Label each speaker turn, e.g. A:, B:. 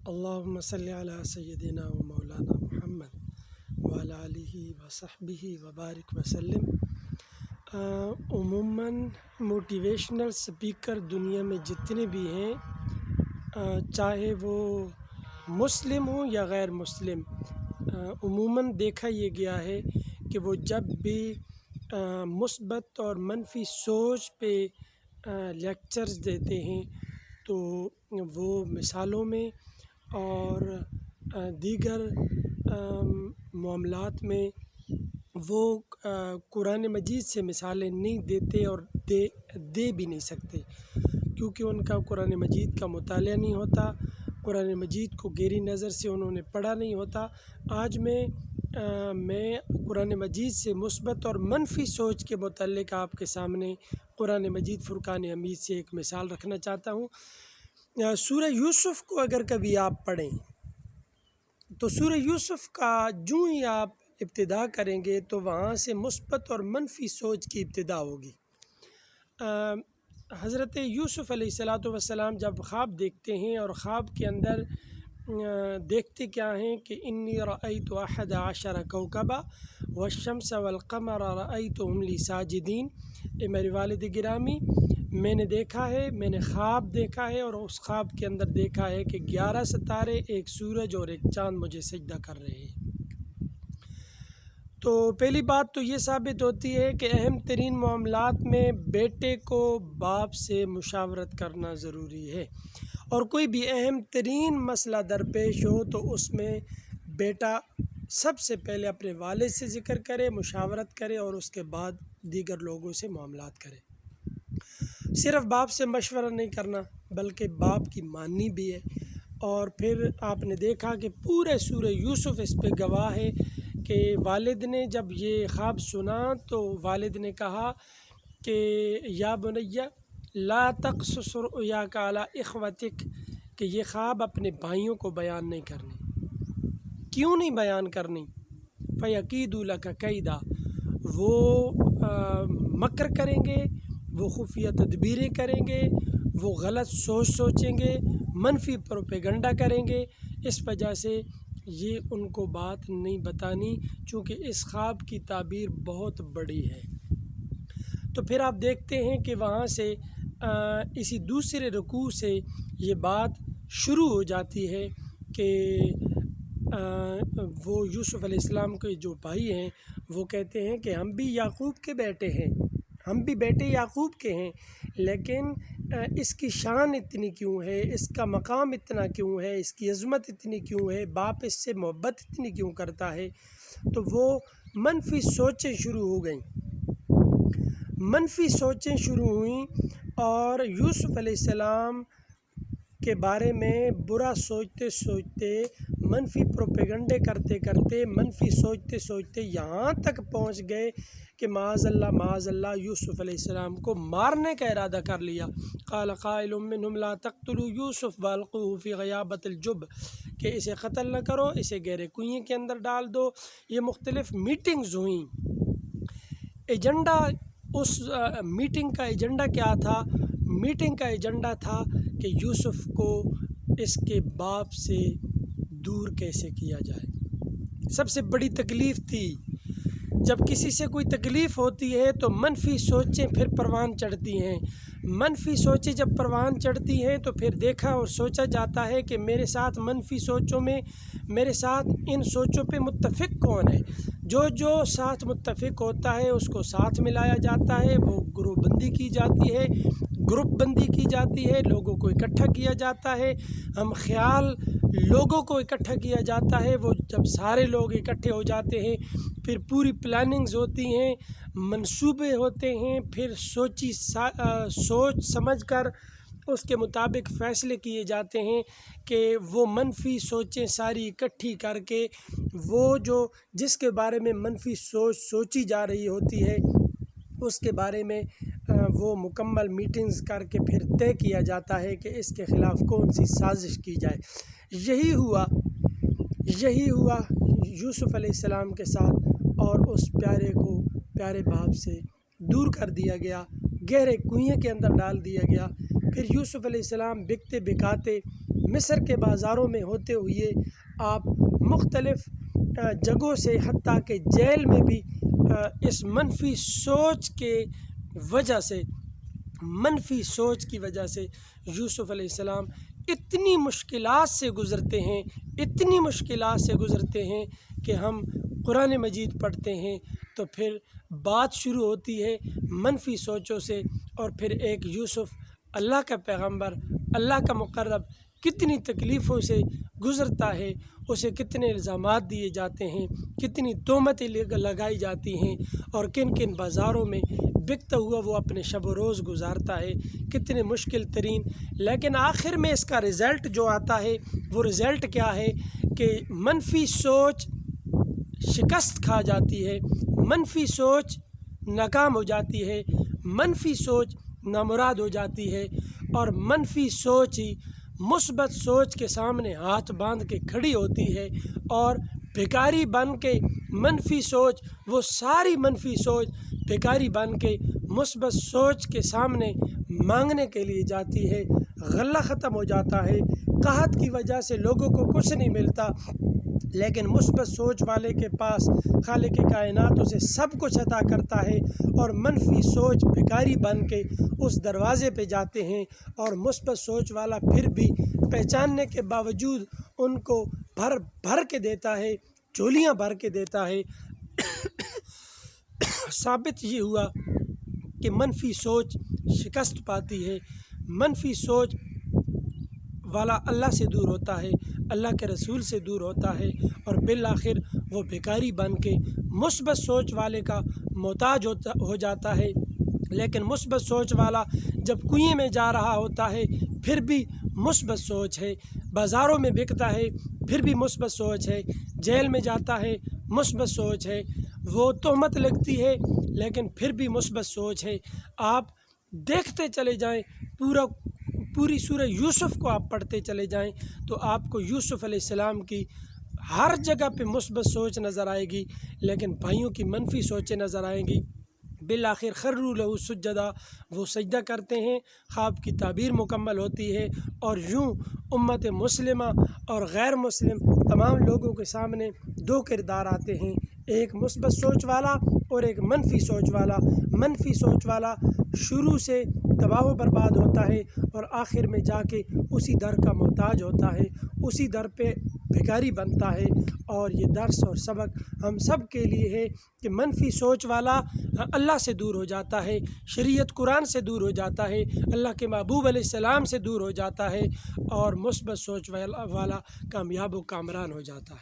A: اللہم صلی علی سیدنا و مولانا محمد وعلی آلہ وصحبہ وبارک وسلم۔ عموماً موٹیویشنل سپیکر دنیا میں جتنے بھی ہیں، چاہے وہ مسلم ہوں یا غیر مسلم، عموماً دیکھا یہ گیا ہے کہ وہ جب بھی مثبت اور منفی سوچ پہ لیکچرز دیتے ہیں تو وہ مثالوں میں اور دیگر معاملات میں وہ قرآن مجید سے مثالیں نہیں دیتے اور دے بھی نہیں سکتے، کیونکہ ان کا قرآن مجید کا مطالعہ نہیں ہوتا، قرآن مجید کو گہری نظر سے انہوں نے پڑھا نہیں ہوتا۔ آج میں قرآن مجید سے مثبت اور منفی سوچ کے متعلق آپ کے سامنے قرآن مجید فرقان حمید سے ایک مثال رکھنا چاہتا ہوں۔ سورہ یوسف کو اگر کبھی آپ پڑھیں تو سورہ یوسف کا جو ہی آپ ابتدا کریں گے تو وہاں سے مثبت اور منفی سوچ کی ابتدا ہوگی۔ حضرت یوسف علیہ السلام جب خواب دیکھتے ہیں اور خواب کے اندر دیکھتے کیا ہیں کہ انی رأیت احد عشر کوکبا والشمس والقمر رأیتهم لی ساجدین، اے میرے والد گرامی، میں نے دیکھا ہے، میں نے خواب دیکھا ہے اور اس خواب کے اندر دیکھا ہے کہ 11 ستارے، ایک سورج اور ایک چاند مجھے سجدہ کر رہے ہیں۔ تو پہلی بات تو یہ ثابت ہوتی ہے کہ اہم ترین معاملات میں بیٹے کو باپ سے مشاورت کرنا ضروری ہے، اور کوئی بھی اہم ترین مسئلہ درپیش ہو تو اس میں بیٹا سب سے پہلے اپنے والد سے ذکر کرے، مشاورت کرے اور اس کے بعد دیگر لوگوں سے معاملات کرے۔ صرف باپ سے مشورہ نہیں کرنا بلکہ باپ کی ماننی بھی ہے۔ اور پھر آپ نے دیکھا کہ پورے سورہ یوسف اس پہ گواہ ہے کہ والد نے جب یہ خواب سنا تو والد نے کہا کہ یا بنی لا تقصص رؤیاک علی اخوتک، کہ یہ خواب اپنے بھائیوں کو بیان نہیں کرنی۔ کیوں نہیں بیان کرنی؟ فیکیدوا لک کیدا، وہ مکر کریں گے، وہ خفیہ تدبیریں کریں گے، وہ غلط سوچیں گے، منفی پروپیگنڈا کریں گے، اس وجہ سے یہ ان کو بات نہیں بتانی، چونکہ اس خواب کی تعبیر بہت بڑی ہے۔ تو پھر آپ دیکھتے ہیں کہ وہاں سے اسی دوسرے رکوع سے یہ بات شروع ہو جاتی ہے کہ وہ یوسف علیہ السلام کے جو بھائی ہیں وہ کہتے ہیں کہ ہم بھی یعقوب کے بیٹے ہیں، ہم بھی بیٹے یعقوب کے ہیں، لیکن اس کی شان اتنی کیوں ہے، اس کا مقام اتنا کیوں ہے، اس کی عظمت اتنی کیوں ہے، باپ اس سے محبت اتنی کیوں کرتا ہے؟ تو وہ منفی سوچیں شروع ہو گئیں، منفی سوچیں شروع ہوئیں، اور یوسف علیہ السلام کے بارے میں برا سوچتے سوچتے، منفی پروپیگنڈے کرتے کرتے، منفی سوچتے سوچتے یہاں تک پہنچ گئے کہ معاذ اللہ یوسف علیہ السلام کو مارنے کا ارادہ کر لیا۔ قال قائل منہم لا تقتلوا یوسف والقوہ فی غیابۃ الجب، کہ اسے قتل نہ کرو، اسے گہرے کنویں کے اندر ڈال دو۔ یہ مختلف میٹنگز ہوئیں۔ ایجنڈا، اس میٹنگ کا ایجنڈا کیا تھا؟ میٹنگ کا ایجنڈا تھا کہ یوسف کو اس کے باپ سے دور کیسے کیا جائے۔ سب سے بڑی تکلیف تھی، جب کسی سے کوئی تکلیف ہوتی ہے تو منفی سوچیں پھر پروان چڑھتی ہیں، منفی سوچیں جب پروان چڑھتی ہیں تو پھر دیکھا اور سوچا جاتا ہے کہ میرے ساتھ منفی سوچوں میں، میرے ساتھ ان سوچوں پہ متفق کون ہے۔ جو ساتھ متفق ہوتا ہے اس کو ساتھ ملایا جاتا ہے، وہ گروہ بندی کی جاتی ہے، گروپ بندی کی جاتی ہے، لوگوں کو اکٹھا کیا جاتا ہے، ہم خیال لوگوں کو اکٹھا کیا جاتا ہے۔ وہ جب سارے لوگ اکٹھے ہو جاتے ہیں پھر پوری پلاننگز ہوتی ہیں، منصوبے ہوتے ہیں، پھر سوچ سمجھ کر اس کے مطابق فیصلے کیے جاتے ہیں کہ وہ منفی سوچیں ساری اکٹھی کر کے، وہ جس کے بارے میں منفی سوچ سوچی جا رہی ہوتی ہے اس کے بارے میں وہ مکمل میٹنگز کر کے پھر طے کیا جاتا ہے کہ اس کے خلاف کون سی سازش کی جائے۔ یہی ہوا یوسف علیہ السلام کے ساتھ، اور اس پیارے کو پیارے باپ سے دور کر دیا گیا، گہرے کنویں کے اندر ڈال دیا گیا۔ پھر یوسف علیہ السلام بکتے بکاتے مصر کے بازاروں میں ہوتے ہوئے آپ مختلف جگہوں سے حتیٰ کہ جیل میں بھی اس منفی سوچ کی وجہ سے یوسف علیہ السلام اتنی مشکلات سے گزرتے ہیں کہ ہم قرآن مجید پڑھتے ہیں تو پھر بات شروع ہوتی ہے منفی سوچوں سے، اور پھر ایک یوسف اللہ کا پیغمبر، اللہ کا مقرب کتنی تکلیفوں سے گزرتا ہے، اسے کتنے الزامات دیے جاتے ہیں، کتنی تہمتیں لگائی جاتی ہیں، اور کن کن بازاروں میں بکتا ہوا وہ اپنے شب و روز گزارتا ہے، کتنے مشکل ترین، لیکن آخر میں اس کا رزلٹ جو آتا ہے وہ رزلٹ کیا ہے کہ منفی سوچ شکست کھا جاتی ہے، منفی سوچ ناکام ہو جاتی ہے، منفی سوچ نامراد ہو جاتی ہے، اور منفی سوچ ہی مثبت سوچ کے سامنے ہاتھ باندھ کے کھڑی ہوتی ہے، اور بھکاری بن کے منفی سوچ، وہ ساری منفی سوچ بھکاری بن کے مثبت سوچ کے سامنے مانگنے کے لیے جاتی ہے، غلہ ختم ہو جاتا ہے، قحط کی وجہ سے لوگوں کو کچھ نہیں ملتا، لیکن مثبت سوچ والے کے پاس خالق کائنات اسے سب کچھ عطا کرتا ہے، اور منفی سوچ بھکاری بن کے اس دروازے پہ جاتے ہیں، اور مثبت سوچ والا پھر بھی پہچاننے کے باوجود ان کو بھر کے دیتا ہے، جھولیاں بھر کے دیتا ہے۔ ثابت یہ ہوا کہ منفی سوچ شکست پاتی ہے، منفی سوچ والا اللہ سے دور ہوتا ہے، اللہ کے رسول سے دور ہوتا ہے، اور بالآخر وہ بھکاری بن کے مثبت سوچ والے کا محتاج ہو جاتا ہے۔ لیکن مثبت سوچ والا جب کنویں میں جا رہا ہوتا ہے پھر بھی مثبت سوچ ہے، بازاروں میں بکتا ہے پھر بھی مثبت سوچ ہے، جیل میں جاتا ہے مثبت سوچ ہے، وہ تہمت لگتی ہے لیکن پھر بھی مثبت سوچ ہے۔ آپ دیکھتے چلے جائیں، پوری سورہ یوسف کو آپ پڑھتے چلے جائیں تو آپ کو یوسف علیہ السلام کی ہر جگہ پہ مثبت سوچ نظر آئے گی، لیکن بھائیوں کی منفی سوچیں نظر آئیں گی۔ بالآخر خروا لہ سجدا، وہ سجدہ کرتے ہیں، خواب کی تعبیر مکمل ہوتی ہے، اور یوں امت مسلمہ اور غیر مسلم تمام لوگوں کے سامنے دو کردار آتے ہیں، ایک مثبت سوچ والا اور ایک منفی سوچ والا۔ منفی سوچ والا شروع سے تباہ و برباد ہوتا ہے اور آخر میں جا کے اسی در کا محتاج ہوتا ہے، اسی در پہ بھکاری بنتا ہے۔ اور یہ درس اور سبق ہم سب کے لیے ہے کہ منفی سوچ والا اللہ سے دور ہو جاتا ہے، شریعت قرآن سے دور ہو جاتا ہے، اللہ کے محبوب علیہ السلام سے دور ہو جاتا ہے، اور مثبت سوچ والا کامیاب و کامران ہو جاتا ہے۔